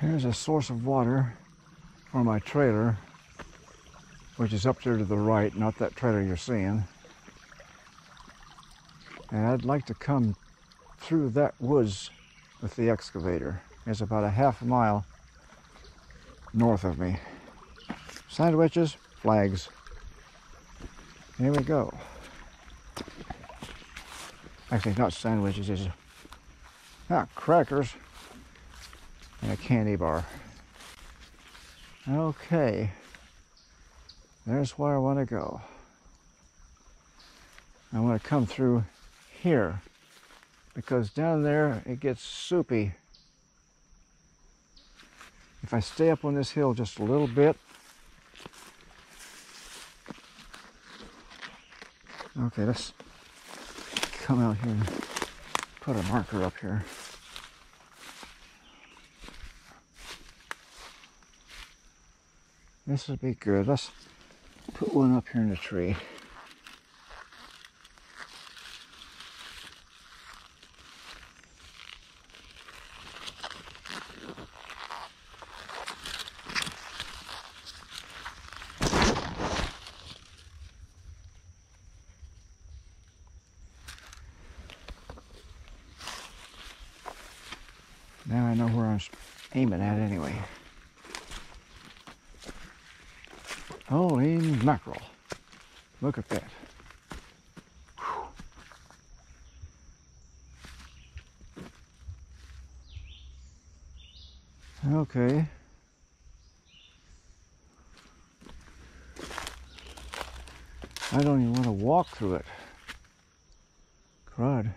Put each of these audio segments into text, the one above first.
Here's a source of water for my trailer, which is up there to the right, not that trailer you're seeing. And I'd like to come through that woods with the excavator. It's about a half a mile north of me. Sandwiches, flags. Here we go. Actually, not sandwiches, it's crackers and a candy bar. Okay, there's where I want to go. I want to come through here because down there it gets soupy. If I stay up on this hill just a little bit, okay, let's come out here and put a marker up here. This would be good. Let's put one up here in the tree. Now I know where I'm aiming at anyway. Holy mackerel. Look at that. Whew. Okay. I don't even want to walk through it. Crud.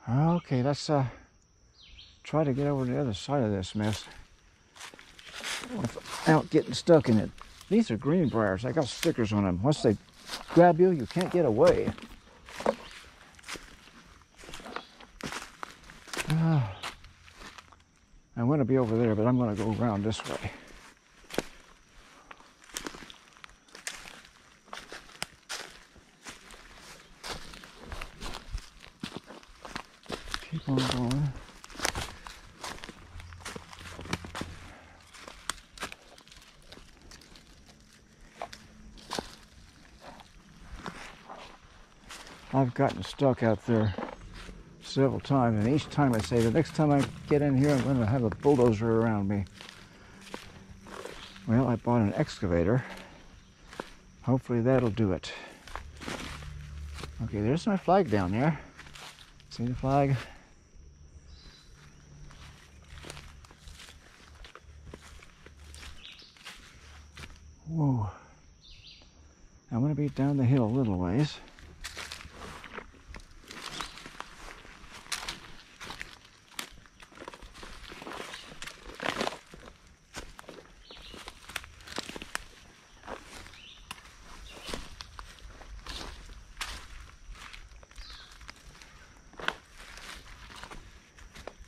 Okay, let's try to get over to the other side of this mess without getting stuck in it. These are greenbriers. I got stickers on them. Once they grab you, you can't get away. I want to be over there, but I'm going to go around this way. Keep on going. I've gotten stuck out there several times, and each time I say, the next time I get in here, I'm going to have a bulldozer around me. Well, I bought an excavator. Hopefully that'll do it. Okay, there's my flag down there. See the flag? Whoa. I'm going to be down the hill a little ways.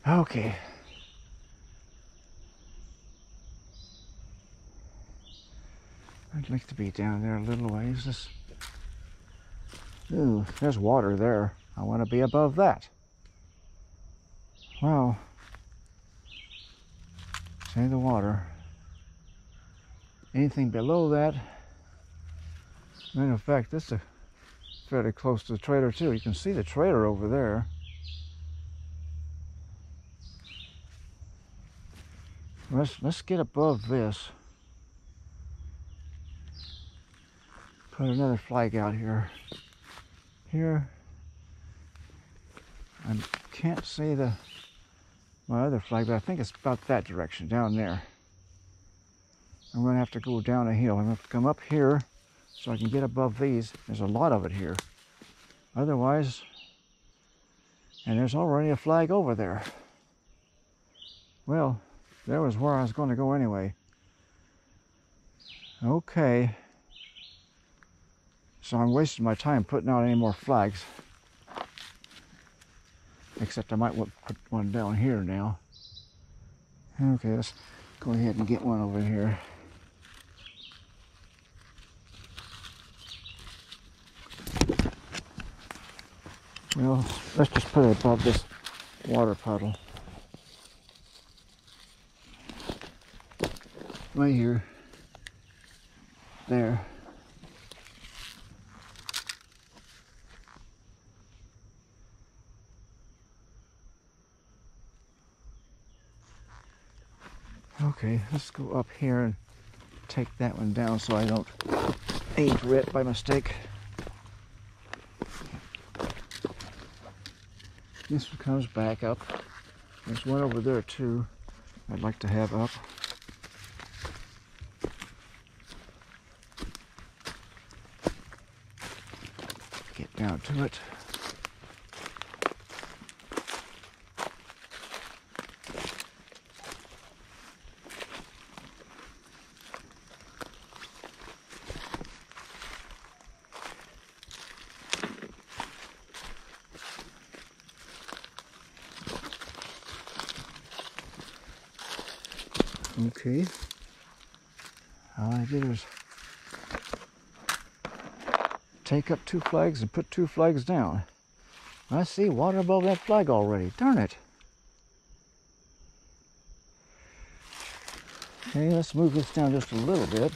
Okay. I'd like to be down there a little ways. Ooh, there's water there. I want to be above that. Wow. See the water. Anything below that. Matter of fact, this is fairly close to the trailer too. You can see the trailer over there. Let's get above this. Put another flag out here. Here. I can't see my other flag, but I think it's about that direction, down there. I'm going to have to go down a hill. I'm going to have to come up here so I can get above these. There's a lot of it here. Otherwise, and there's already a flag over there. Well, there was where I was going to go anyway. Okay. So I'm wasting my time putting out any more flags. Except I might put one down here now. Okay, let's go ahead and get one over here. Well, let's just put it above this water puddle. right here, there. Okay, let's go up here and take that one down so I don't aim for it by mistake. This one comes back up. There's one over there too I'd like to have up. Get down to it. Okay, all I did was take up 2 flags and put 2 flags down. I see water above that flag already. Darn it. Okay, let's move this down just a little bit.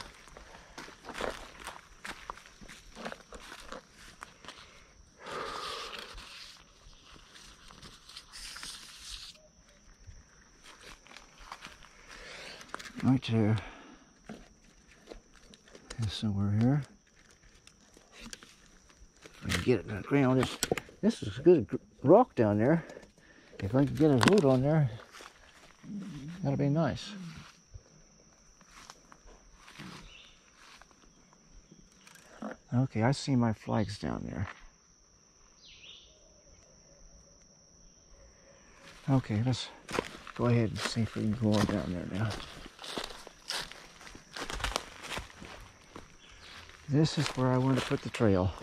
Right there. There's somewhere here. If I can get it in the ground. This is good rock down there. If I can get a root on there, that'll be nice. Okay, I see my flags down there. Okay, let's go ahead and see if we can go on down there now. This is where I want to put the trail.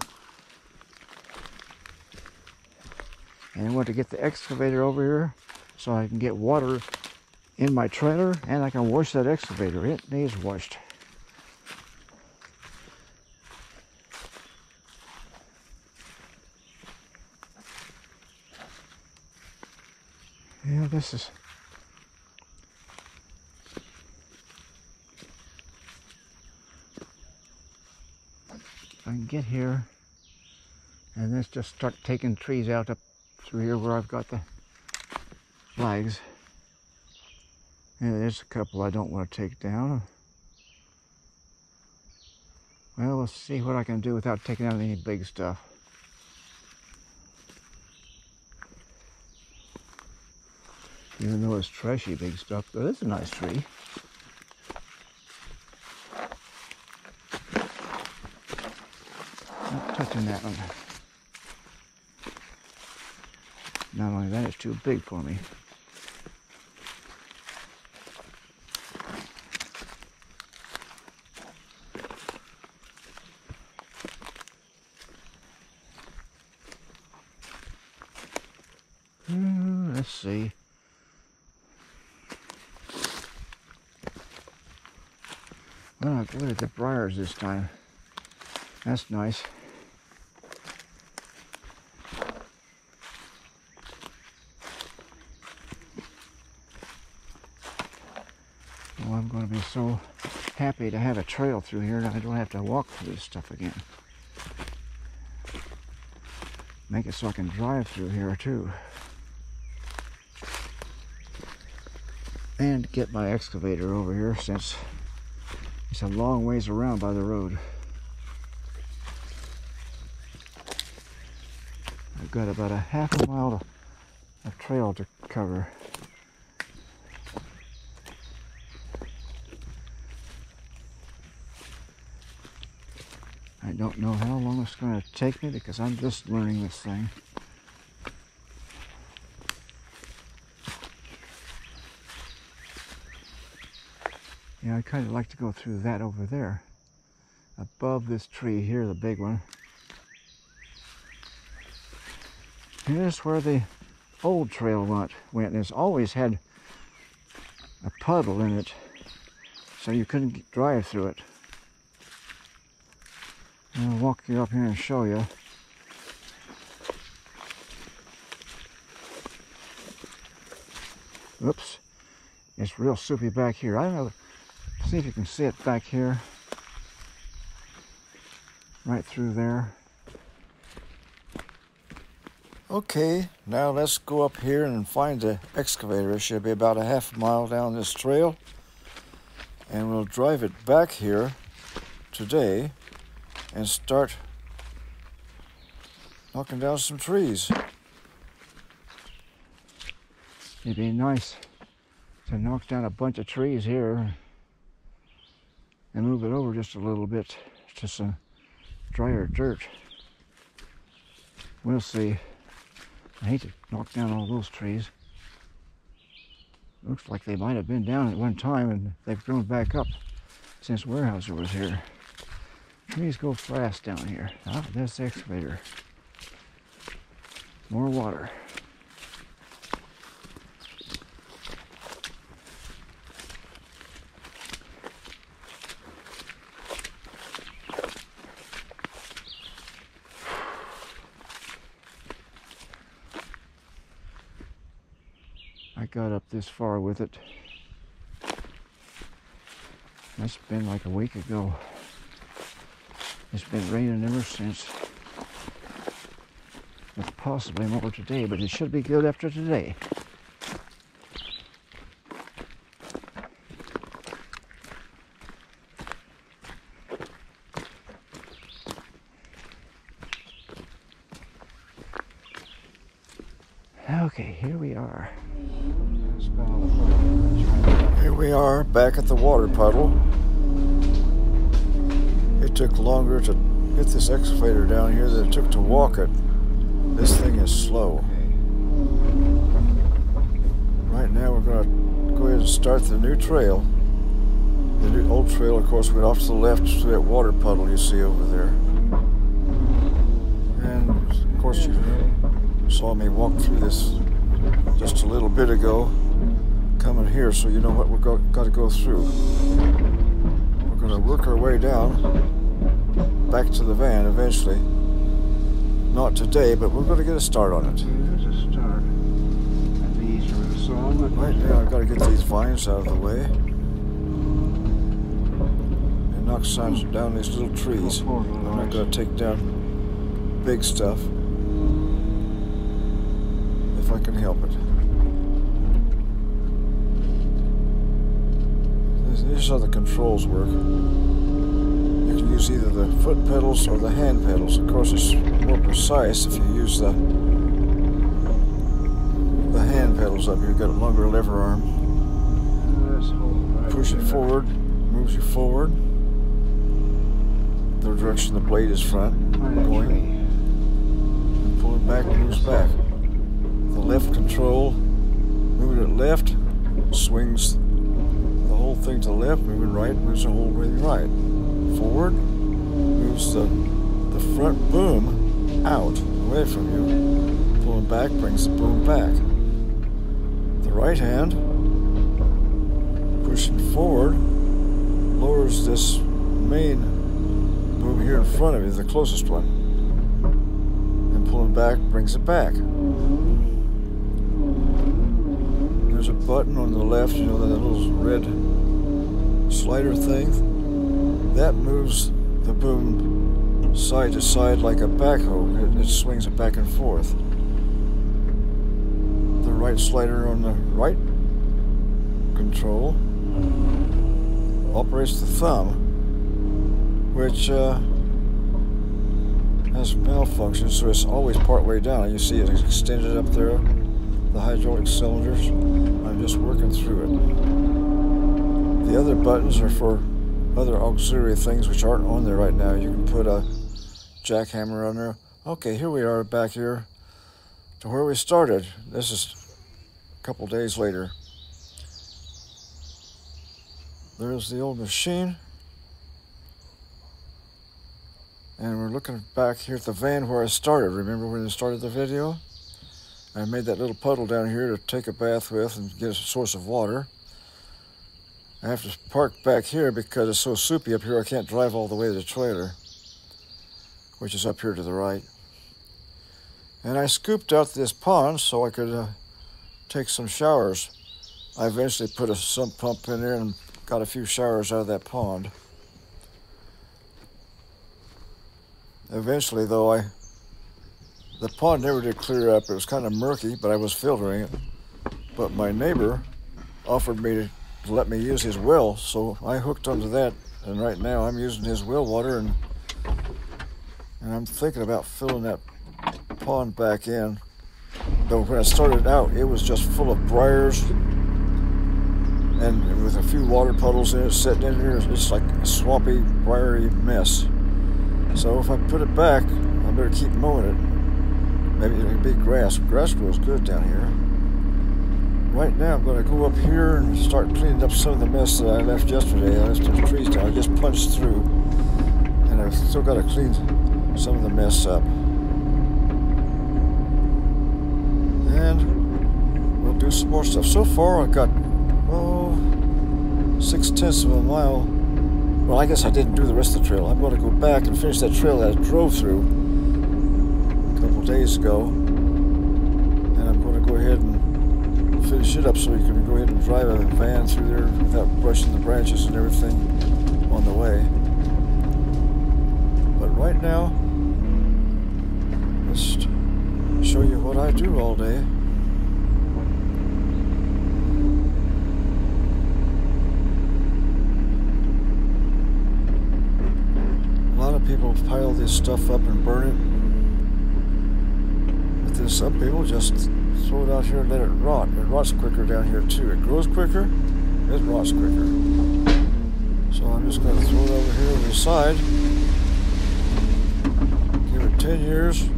And I want to get the excavator over here so I can get water in my trailer and I can wash that excavator. It needs washed. Yeah, this is... I can get here and then just start taking trees out up through here where I've got the flags. And there's a couple I don't want to take down. Well, let's see what I can do without taking out any big stuff. Even though it's trashy big stuff, but it's a nice tree. Not touching that one. Not only that, it's too big for me. Let's see. Well, I'll go at the briars this time. That's nice. Well, I'm going to be so happy to have a trail through here that I don't have to walk through this stuff again. Make it so I can drive through here too. And get my excavator over here since it's a long ways around by the road. I've got about a half a mile of trail to cover. I don't know how long it's going to take me because I'm just learning this thing. Yeah, I kind of like to go through that over there. Above this tree here, the big one. Here's where the old trail went. And it's always had a puddle in it, so you couldn't drive through it. I'll walk you up here and show you. Oops. It's real soupy back here. I don't know. See if you can see it back here. Right through there. Okay, now let's go up here and find the excavator. It should be about a half mile down this trail. And we'll drive it back here today and start knocking down some trees. It'd be nice to knock down a bunch of trees here and move it over just a little bit to some drier dirt. We'll see. I hate to knock down all those trees. Looks like they might have been down at one time and they've grown back up since Weyerhaeuser was here. Trees go fast down here. Ah, that's the excavator. More water. I got up this far with it. That's been like a week ago. It's been raining ever since. With possibly more today, but it should be good after today. Okay, here we are. Here we are back at the water puddle. It took longer to hit this excavator down here than it took to walk it. This thing is slow. Right now we're going to go ahead and start the new trail. The new old trail, of course, went off to the left through that water puddle you see over there. And of course you saw me walk through this just a little bit ago, coming here, so you know what we've got to go through. We're going to work our way down back to the van eventually. Not today, but we're going to get a start on it. There's a start. That'd be easier with a saw. Right now, I've got to get these vines out of the way and knock some down these little trees. I'm not going to take down big stuff if I can help it. Here's how the controls work. You can use either the foot pedals or the hand pedals. Of course, it's more precise if you use the hand pedals up here. You've got a longer lever arm. Push it forward, moves you forward. The direction the blade is going. And pull it back, moves back. The left control, moving it left, swings the whole thing to the left, moving right, moves the whole way right. Forward, moves the front boom out, away from you. Pulling back brings the boom back. The right hand, pushing forward, lowers this main boom here in front of you, the closest one. And pulling back brings it back. There's a button on the left, you know, that little red slider thing. That moves the boom side to side like a backhoe. It swings it back and forth. The right slider on the right control operates the thumb, which has malfunctioned, so it's always part way down. You see it extended up there, the hydraulic cylinders. I'm just working through it. The other buttons are for other auxiliary things which aren't on there right now. You can put a jackhammer on there. Okay, here we are back here to where we started. This is a couple days later. There's the old machine. And we're looking back here at the van where I started. Remember when I started the video? I made that little puddle down here to take a bath with and get a source of water. I have to park back here because it's so soupy up here I can't drive all the way to the trailer, which is up here to the right. And I scooped out this pond so I could take some showers. I eventually put a sump pump in there and got a few showers out of that pond. Eventually, though, the pond never did clear up. It was kind of murky, but I was filtering it. But my neighbor offered me to let me use his well, so I hooked onto that, and right now I'm using his well water, and I'm thinking about filling that pond back in. Though when I started out, it was just full of briars and with a few water puddles in it sitting in here. It's like a swampy, briary mess. So if I put it back, I better keep mowing it. Maybe it'll be grass. Grass grows good down here. Right now I'm going to go up here and start cleaning up some of the mess that I left yesterday. I left the trees down. I just punched through, and I've still got to clean some of the mess up. And we'll do some more stuff. So far I've got 6/10 of a mile. Well, I guess I didn't do the rest of the trail. I'm going to go back and finish that trail that I drove through a couple days ago, and I'm going to go ahead and finish it up so you can go ahead and drive a van through there without brushing the branches and everything on the way. But right now, let's show you what I do all day. A lot of people pile this stuff up and burn it. But then some people just throw it out here and let it rot. It rots quicker down here too. It grows quicker, it rots quicker. So I'm just going to throw it over here on the side. Give it 10 years.